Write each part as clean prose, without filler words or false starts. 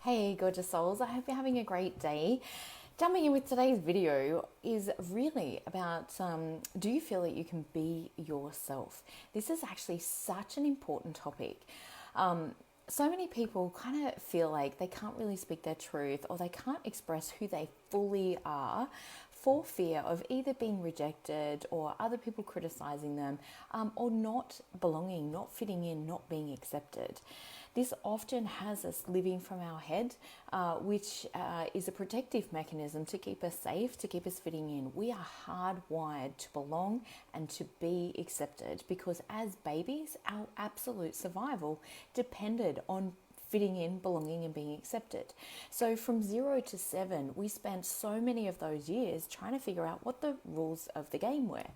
Hey, gorgeous souls. I hope you're having a great day. Jumping in with today's video is really about do you feel that you can be yourself? This is actually such an important topic. So many people kind of feel like they can't really speak their truth or they can't express who they fully are for fear of either being rejected or other people criticizing them, or not belonging, not fitting in, not being accepted. This often has us living from our head, which is a protective mechanism to keep us safe, to keep us fitting in. We are hardwired to belong and to be accepted because as babies, our absolute survival depended on fitting in, belonging, and being accepted. So from 0 to 7, we spent so many of those years trying to figure out what the rules of the game were.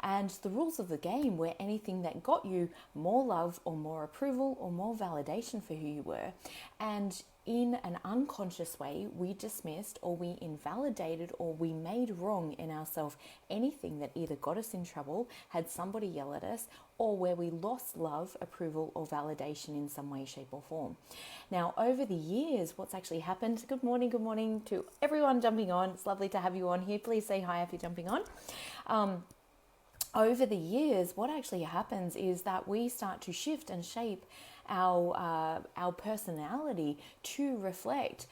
And the rules of the game were anything that got you more love or more approval or more validation for who you were. And in an unconscious way, we dismissed or we invalidated or we made wrong in ourselves anything that either got us in trouble, had somebody yell at us, or where we lost love, approval, or validation in some way, shape, or form. Now, over the years, what's actually happened, good morning to everyone jumping on. It's lovely to have you on here. Please say hi if you're jumping on. Over the years, what actually happens is that we start to shift and shape our personality to reflect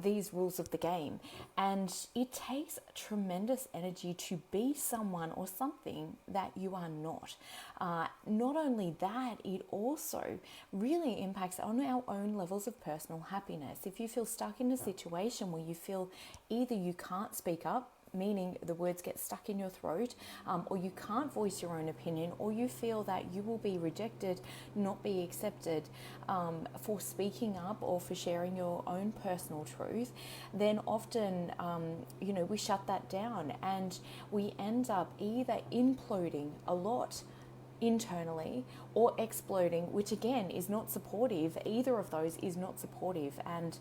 these rules of the game, and it takes tremendous energy to be someone or something that you are not. Not only that, it also really impacts on our own levels of personal happiness. If you feel stuck in a situation where you feel either you can't speak up, meaning the words get stuck in your throat, or you can't voice your own opinion, or you feel that you will be rejected, not be accepted for speaking up or for sharing your own personal truth, then often, we shut that down and we end up either imploding a lot internally or exploding, which again is not supportive. Either of those is not supportive, and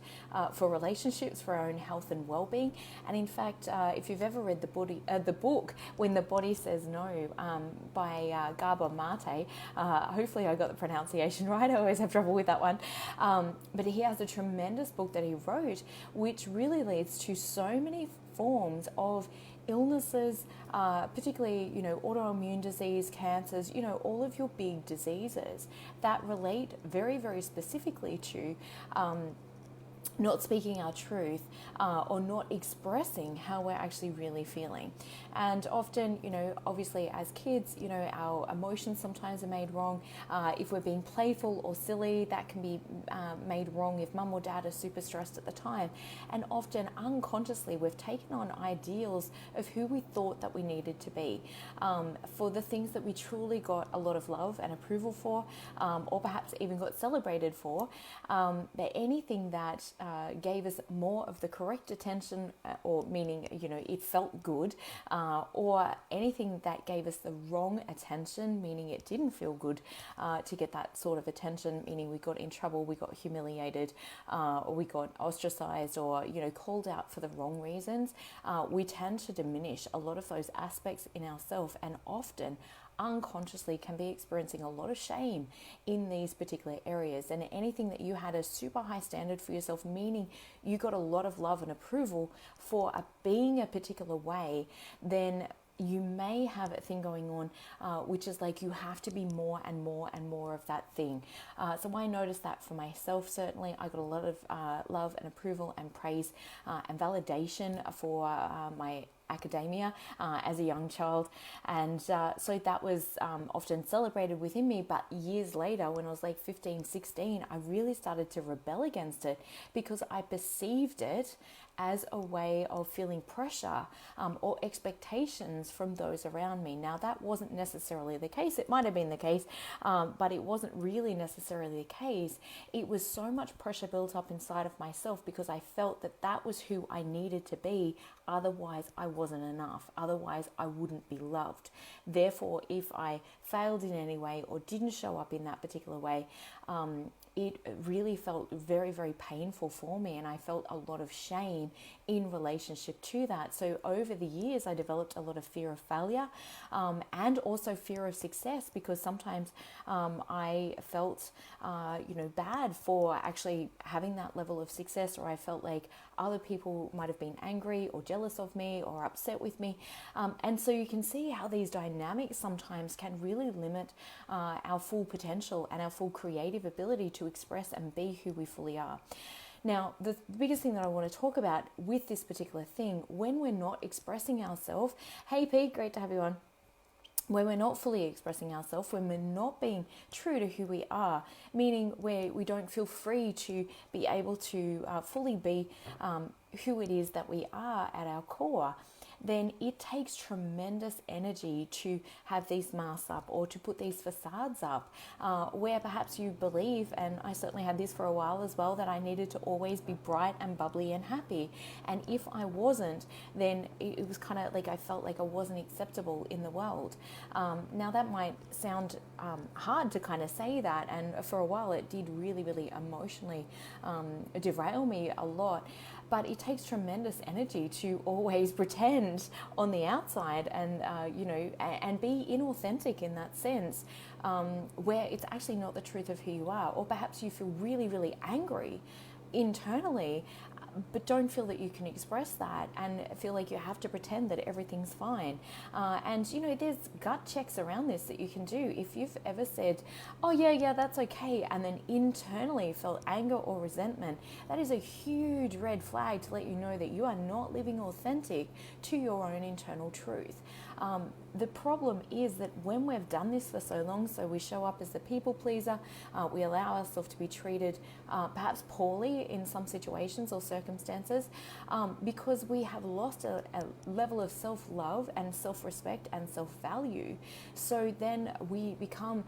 for relationships, for our own health and well-being. And in fact, if you've ever read the book When the Body Says No, by Gabor Mate, hopefully I got the pronunciation right. I always have trouble with that one, but he has a tremendous book that he wrote which really leads to so many forms of illnesses, particularly, autoimmune disease, cancers, all of your big diseases that relate very, very specifically to not speaking our truth, or not expressing how we're actually really feeling. And often, obviously as kids, our emotions sometimes are made wrong. If we're being playful or silly, that can be made wrong if mum or dad are super stressed at the time. And often unconsciously, we've taken on ideals of who we thought that we needed to be, for the things that we truly got a lot of love and approval for, or perhaps even got celebrated for. But anything that gave us more of the correct attention, or meaning, it felt good, or anything that gave us the wrong attention, meaning it didn't feel good to get that sort of attention, meaning we got in trouble, we got humiliated, or we got ostracized, or, called out for the wrong reasons, we tend to diminish a lot of those aspects in ourselves, and often unconsciously can be experiencing a lot of shame in these particular areas. And anything that you had a super high standard for yourself, meaning you got a lot of love and approval for being a particular way, then you may have a thing going on, which is like you have to be more and more and more of that thing. So I noticed that for myself. Certainly I got a lot of love and approval and praise and validation for my academia as a young child, and so that was often celebrated within me. But years later, when I was like 15, 16, I really started to rebel against it because I perceived it as a way of feeling pressure, or expectations from those around me. Now, that wasn't necessarily the case. It might have been the case, but it wasn't really necessarily the case. It was so much pressure built up inside of myself because I felt that that was who I needed to be. Otherwise, I wasn't enough. Otherwise, I wouldn't be loved. Therefore, if I failed in any way or didn't show up in that particular way, it really felt very, very painful for me, and I felt a lot of shame in relationship to that. So over the years, I developed a lot of fear of failure, and also fear of success, because sometimes I felt bad for actually having that level of success, or I felt like other people might have been angry or jealous of me or upset with me. And so you can see how these dynamics sometimes can really limit our full potential and our full creative ability to express and be who we fully are. Now, the biggest thing that I want to talk about with this particular thing, when we're not expressing ourselves, hey Pete, great to have you on. When we're not fully expressing ourselves, when we're not being true to who we are, meaning where we don't feel free to be able to fully be who it is that we are at our core, then it takes tremendous energy to have these masks up or to put these facades up, where perhaps you believe, and I certainly had this for a while as well, that I needed to always be bright and bubbly and happy. And if I wasn't, then it was kind of like I felt like I wasn't acceptable in the world. Now that might sound hard to kind of say that, and for a while it did really, really emotionally derail me a lot. But it takes tremendous energy to always pretend on the outside and, and be inauthentic in that sense, where it's actually not the truth of who you are. Or perhaps you feel really, really angry internally, but don't feel that you can express that and feel like you have to pretend that everything's fine. And there's gut checks around this that you can do. If you've ever said, oh yeah, that's okay, and then internally felt anger or resentment, that is a huge red flag to let you know that you are not living authentic to your own internal truth. The problem is that when we've done this for so long, so we show up as the people pleaser, we allow ourselves to be treated perhaps poorly in some situations or circumstances, because we have lost a level of self-love and self-respect and self-value. So then we become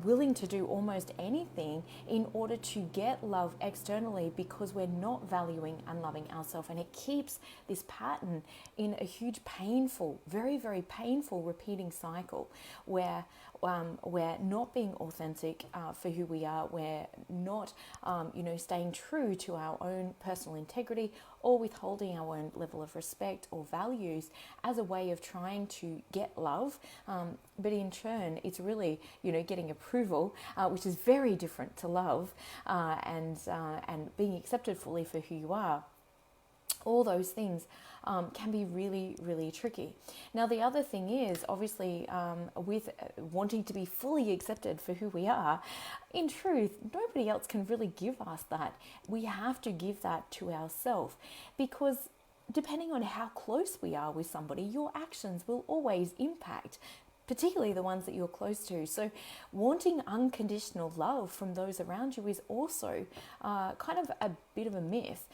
willing to do almost anything in order to get love externally, because we're not valuing and loving ourselves. And it keeps this pattern in a huge painful, very, very painful repeating cycle where we're not being authentic for who we are. We're not, staying true to our own personal integrity, or withholding our own level of respect or values as a way of trying to get love. But in turn, it's really, getting approval, which is very different to love, and being accepted fully for who you are. All those things can be really, really tricky. Now, the other thing is, obviously, with wanting to be fully accepted for who we are, in truth, nobody else can really give us that. We have to give that to ourselves, because depending on how close we are with somebody, your actions will always impact, particularly the ones that you're close to. So wanting unconditional love from those around you is also kind of a bit of a myth,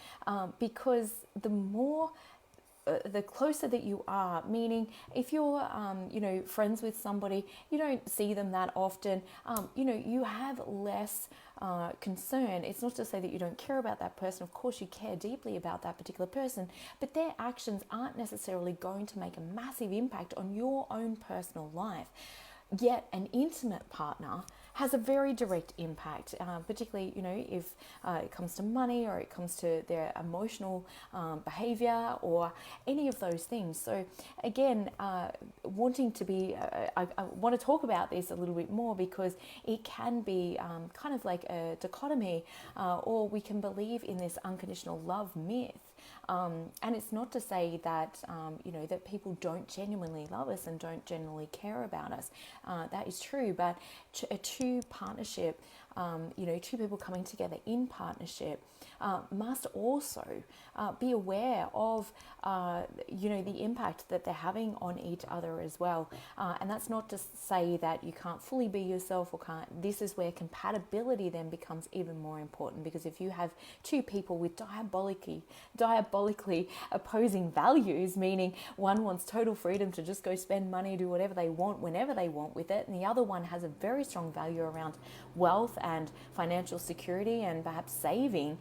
because the closer that you are, meaning if you're, friends with somebody, you don't see them that often, you have less concern. It's not to say that you don't care about that person. Of course, you care deeply about that particular person, but their actions aren't necessarily going to make a massive impact on your own personal life. Yet an intimate partner has a very direct impact, particularly, if it comes to money, or it comes to their emotional behavior, or any of those things. So again, wanting to be, I want to talk about this a little bit more, because it can be kind of like a dichotomy, or we can believe in this unconditional love myth. And it's not to say that, that people don't genuinely love us and don't genuinely care about us. That is true, but a true partnership, two people coming together in partnership must also be aware of, the impact that they're having on each other as well. And that's not to say that you can't fully be yourself or can't. This is where compatibility then becomes even more important, because if you have two people with diabolically opposing values, meaning one wants total freedom to just go spend money, do whatever they want, whenever they want with it, and the other one has a very strong value around wealth and financial security and perhaps saving,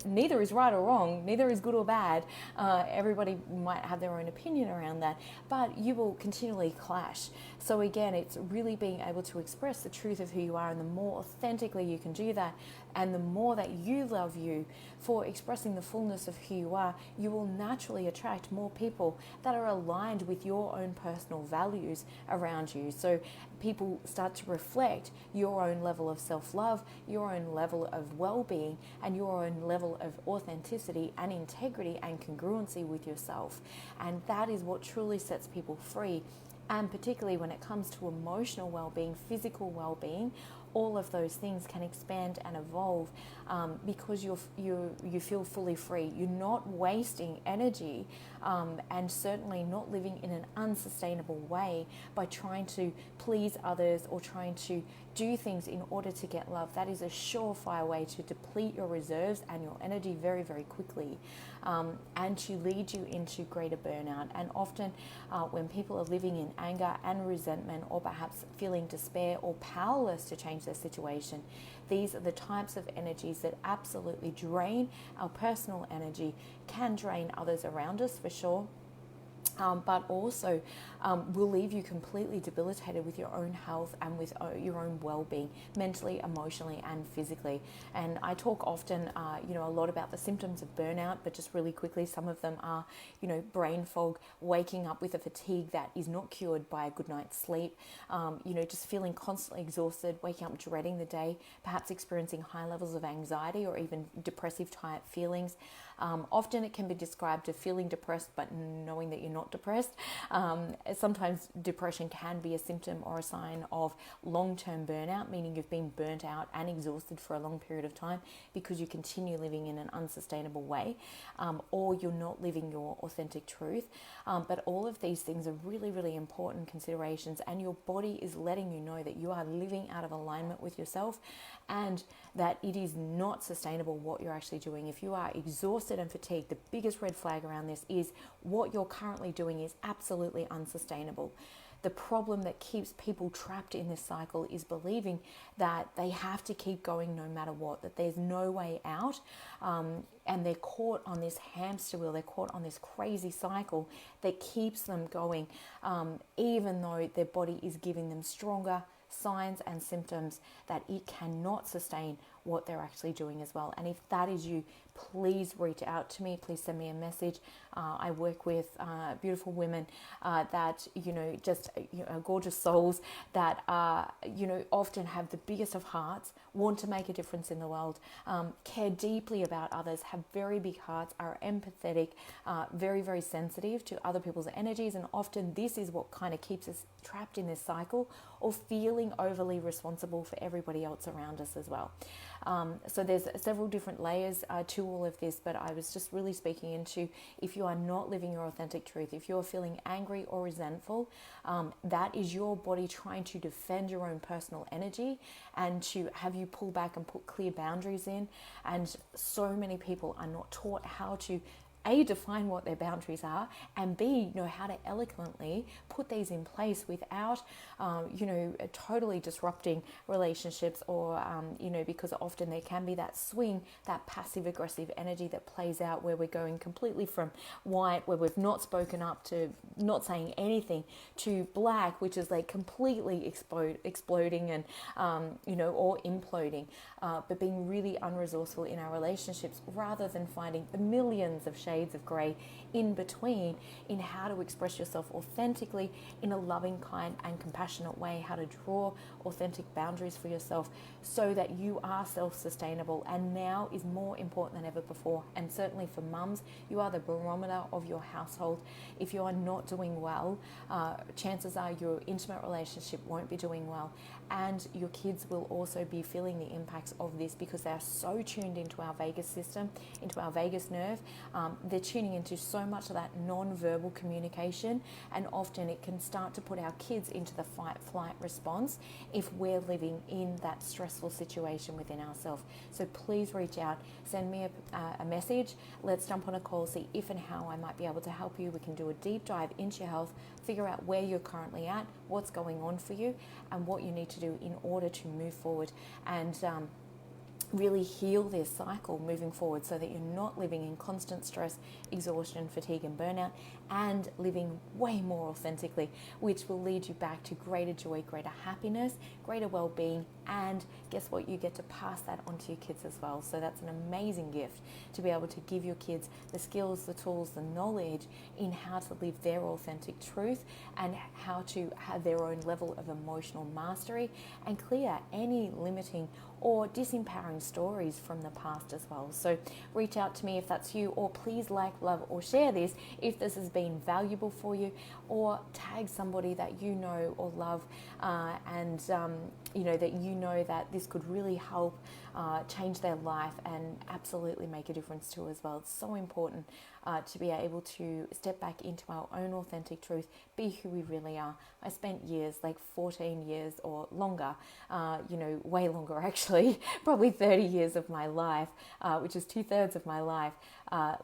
neither is right or wrong, neither is good or bad. Everybody might have their own opinion around that, but you will continually clash. So again, it's really being able to express the truth of who you are, and the more authentically you can do that, and the more that you love you for expressing the fullness of who you are, you will naturally attract more people that are aligned with your own personal values around you. So people start to reflect your own level of self-love, your own level of well-being, and your own level of authenticity and integrity and congruency with yourself. And that is what truly sets people free. And particularly when it comes to emotional well-being, physical well-being, all of those things can expand and evolve because you feel fully free. You're not wasting energy and certainly not living in an unsustainable way by trying to please others or trying to do things in order to get love. That is a surefire way to deplete your reserves and your energy very, very quickly, and to lead you into greater burnout. And often when people are living in anger and resentment, or perhaps feeling despair or powerless to change their situation, these are the types of energies that absolutely drain our personal energy, can drain others around us for sure, but also will leave you completely debilitated with your own health and with your own well-being, mentally, emotionally, and physically. And I talk often, a lot about the symptoms of burnout, but just really quickly, some of them are, brain fog, waking up with a fatigue that is not cured by a good night's sleep, just feeling constantly exhausted, waking up dreading the day, perhaps experiencing high levels of anxiety or even depressive type feelings. Often it can be described as feeling depressed but knowing that you're not depressed. Sometimes depression can be a symptom or a sign of long-term burnout, meaning you've been burnt out and exhausted for a long period of time because you continue living in an unsustainable way, or you're not living your authentic truth. But all of these things are really, really important considerations, and your body is letting you know that you are living out of alignment with yourself and that it is not sustainable what you're actually doing. If you are exhausted and fatigued, the biggest red flag around this is what you're currently doing is absolutely unsustainable. The problem that keeps people trapped in this cycle is believing that they have to keep going no matter what, that there's no way out, and they're caught on this hamster wheel, they're caught on this crazy cycle that keeps them going, even though their body is giving them stronger signs and symptoms that it cannot sustain what they're actually doing as well. And if that is you, please reach out to me. Please send me a message. I work with beautiful women that, gorgeous souls that often have the biggest of hearts, want to make a difference in the world, care deeply about others, have very big hearts, are empathetic, very, very sensitive to other people's energies. And often this is what kind of keeps us trapped in this cycle or feeling overly responsible for everybody else around us as well. So there's several different layers to all of this, but I was just really speaking into if you are not living your authentic truth, if you're feeling angry or resentful, that is your body trying to defend your own personal energy and to have you pull back and put clear boundaries in. And so many people are not taught how to A, define what their boundaries are, and B, know how to eloquently put these in place without, totally disrupting relationships or, because often there can be that swing, that passive aggressive energy that plays out where we're going completely from white, where we've not spoken up, to not saying anything, to black, which is like completely exploding and, or imploding, but being really unresourceful in our relationships rather than finding the millions of shades of grey in between in how to express yourself authentically in a loving, kind and compassionate way, how to draw authentic boundaries for yourself so that you are self-sustainable. And now is more important than ever before. And certainly for mums, you are the barometer of your household. If you are not doing well, chances are your intimate relationship won't be doing well, and your kids will also be feeling the impacts of this because they are so tuned into our vagus system, into our vagus nerve. They're tuning into so much of that non-verbal communication, and often it can start to put our kids into the fight-flight response if we're living in that stressful situation within ourselves. So please reach out, send me a message. Let's jump on a call, see if and how I might be able to help you. We can do a deep dive into your health, figure out where you're currently at, what's going on for you, and what you need to do in order to move forward and really heal this cycle moving forward so that you're not living in constant stress, exhaustion, fatigue, and burnout, and living way more authentically, which will lead you back to greater joy, greater happiness, greater well-being, and guess what? You get to pass that on to your kids as well. So that's an amazing gift to be able to give your kids the skills, the tools, the knowledge in how to live their authentic truth and how to have their own level of emotional mastery and clear any limiting or disempowering stories from the past as well. So reach out to me if that's you, or please like, love, or share this if this has been valuable for you, or tag somebody that you know or love, and that you know that this could really help change their life and absolutely make a difference to as well. It's so important to be able to step back into our own authentic truth, be who we really are. I spent years, like 14 years or longer, way longer actually, probably 30 years of my life, which is 2/3 of my life,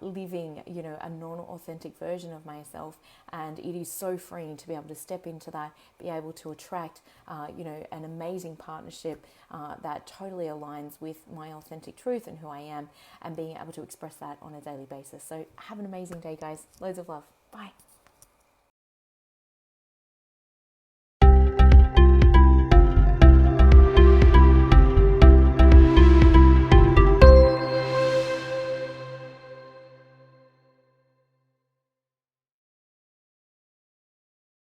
living, a non-authentic version of myself. And it is so freeing to be able to step into that, be able to attract, an amazing partnership that totally aligns with my authentic truth and who I am, and being able to express that on a daily basis. So have an amazing day, guys. Loads of love. Bye.